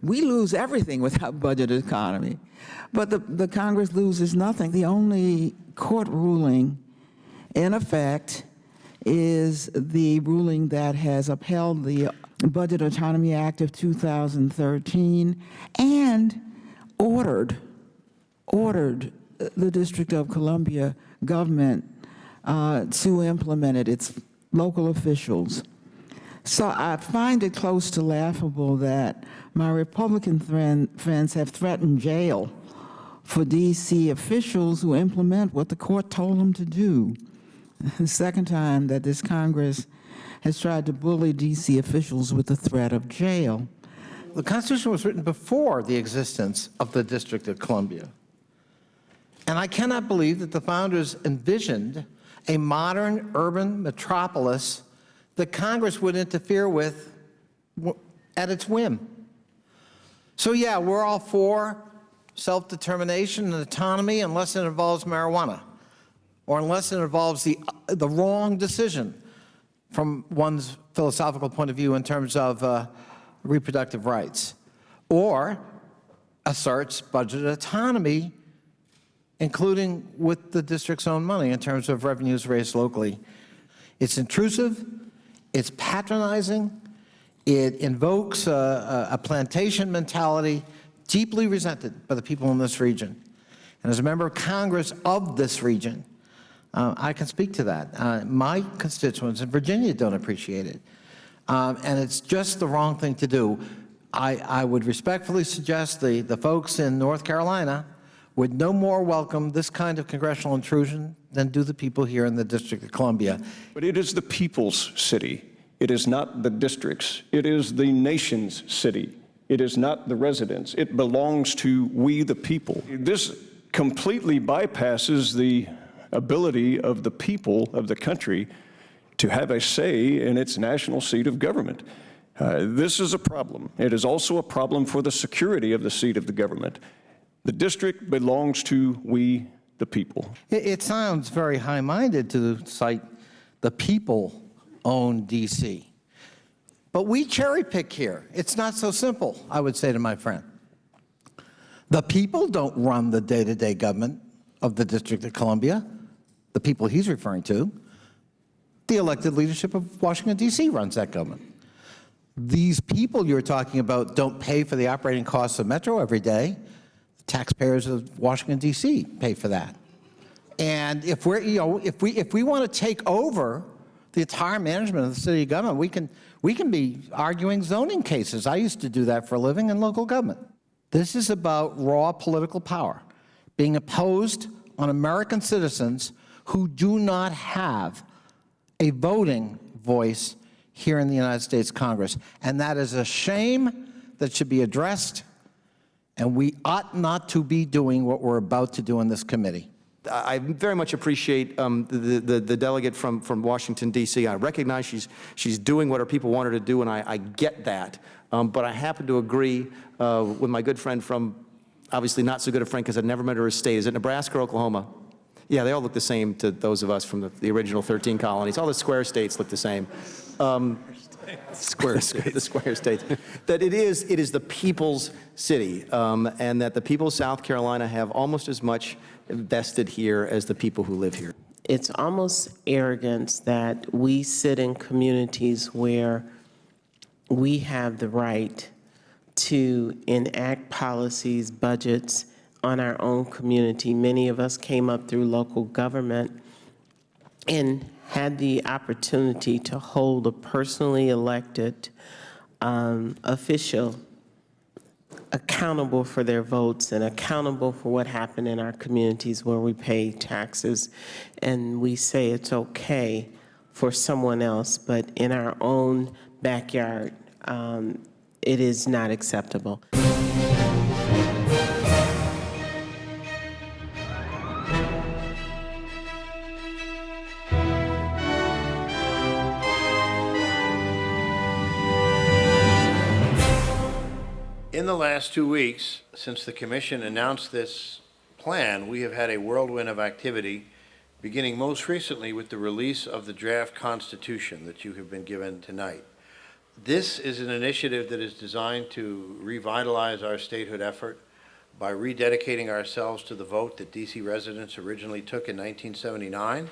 We lose everything without budget autonomy. But the Congress loses nothing. The only court ruling in effect is the ruling that has upheld the Budget Autonomy Act of 2013 and ordered the District of Columbia government to implement it, its local officials. So I find it close to laughable that my Republican friends have threatened jail for D.C. officials who implement what the court told them to do. The second time that this Congress has tried to bully D.C. officials with the threat of jail. The Constitution was written before the existence of the District of Columbia. And I cannot believe that the founders envisioned a modern urban metropolis that Congress would interfere with at its whim. So yeah, we're all for self-determination and autonomy unless it involves marijuana, or unless it involves the wrong decision from one's philosophical point of view in terms of reproductive rights, or asserts budget autonomy, including with the district's own money in terms of revenues raised locally. It's intrusive, it's patronizing, it invokes a plantation mentality deeply resented by the people in this region. And as a member of Congress of this region, I can speak to that. My constituents in Virginia don't appreciate it. And it's just the wrong thing to do. I would respectfully suggest the folks in North Carolina would no more welcome this kind of congressional intrusion than do the people here in the District of Columbia. But it is the people's city. It is not the district's. It is the nation's city. It is not the residents. It belongs to we the people. This completely bypasses the ability of the people of the country to have a say in its national seat of government. This is a problem. It is also a problem for the security of the seat of the government. The district belongs to we the people. It sounds very high-minded to cite the people own D.C. But we cherry-pick here. It's not so simple, I would say to my friend. The people don't run the day-to-day government of the District of Columbia, the people he's referring to. The elected leadership of Washington, D.C. runs that government. These people you're talking about don't pay for the operating costs of Metro every day. The taxpayers of Washington, D.C. pay for that. And if we want to take over the entire management of the city government, we can be arguing zoning cases. I used to do that for a living in local government. This is about raw political power being imposed on American citizens who do not have a voting voice here in the United States Congress. And that is a shame that should be addressed, and we ought not to be doing what we're about to do in this committee. I very much appreciate the delegate from Washington, D.C. I recognize she's doing what her people want her to do, and I get that. But I happen to agree with my good friend from, obviously not so good a friend because I've never met her state. Is it Nebraska or Oklahoma? Yeah, they all look the same to those of us from the original 13 colonies. All the square states look the same. Square states. The square states. That it is the people's city, and that the people of South Carolina have almost as much vested here as the people who live here. It's almost arrogance that we sit in communities where we have the right to enact policies, budgets on our own community. Many of us came up through local government and had the opportunity to hold a personally elected official accountable for their votes and accountable for what happened in our communities where we pay taxes. And we say it's okay for someone else, but in our own backyard, it is not acceptable. In the last 2 weeks, since the Commission announced this plan, we have had a whirlwind of activity, beginning most recently with the release of the draft Constitution that you have been given tonight. This is an initiative that is designed to revitalize our statehood effort by rededicating ourselves to the vote that D.C. residents originally took in 1979,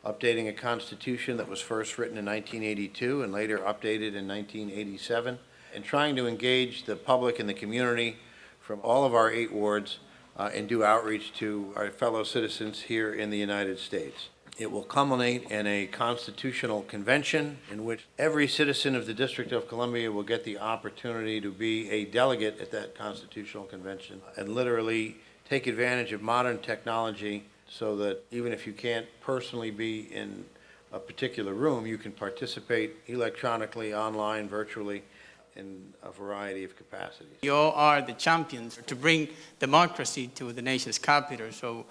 updating a constitution that was first written in 1982 and later updated in 1987, and trying to engage the public and the community from all of our 8 wards and do outreach to our fellow citizens here in the United States. It will culminate in a constitutional convention in which every citizen of the District of Columbia will get the opportunity to be a delegate at that constitutional convention and literally take advantage of modern technology so that even if you can't personally be in a particular room, you can participate electronically, online, virtually, in a variety of capacities. You all are the champions to bring democracy to the nation's capital, so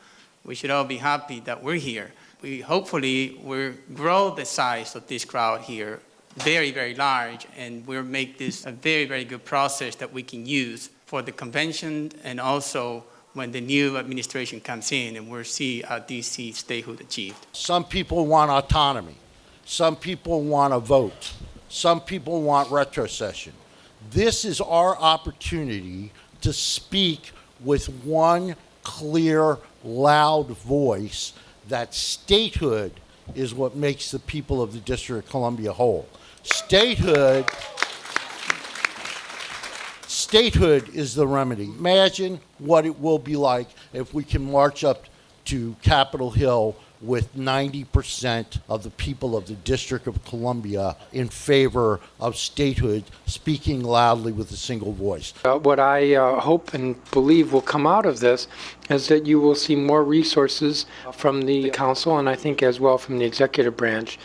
we should all be happy that we're here. We hopefully will grow the size of this crowd here very, very large, and we'll make this a very, very good process that we can use for the convention and also when the new administration comes in, and we'll see DC statehood achieved. Some people want autonomy. Some people want a vote. Some people want retrocession. This is our opportunity to speak with one clear, loud voice that statehood is what makes the people of the District of Columbia whole. Statehood is the remedy. Imagine what it will be like if we can march up to Capitol Hill with 90% of the people of the District of Columbia in favor of statehood, speaking loudly with a single voice. What I hope and believe will come out of this is that you will see more resources from the council, and I think as well from the executive branch,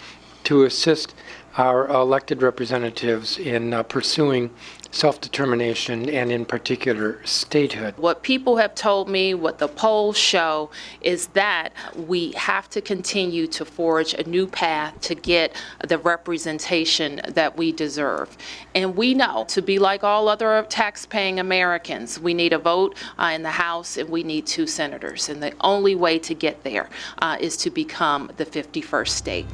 to assist our elected representatives in pursuing self-determination and in particular statehood. What people have told me, what the polls show, is that we have to continue to forge a new path to get the representation that we deserve. And we know, to be like all other tax-paying Americans, we need a vote in the House and we need 2 senators. And the only way to get there is to become the 51st state.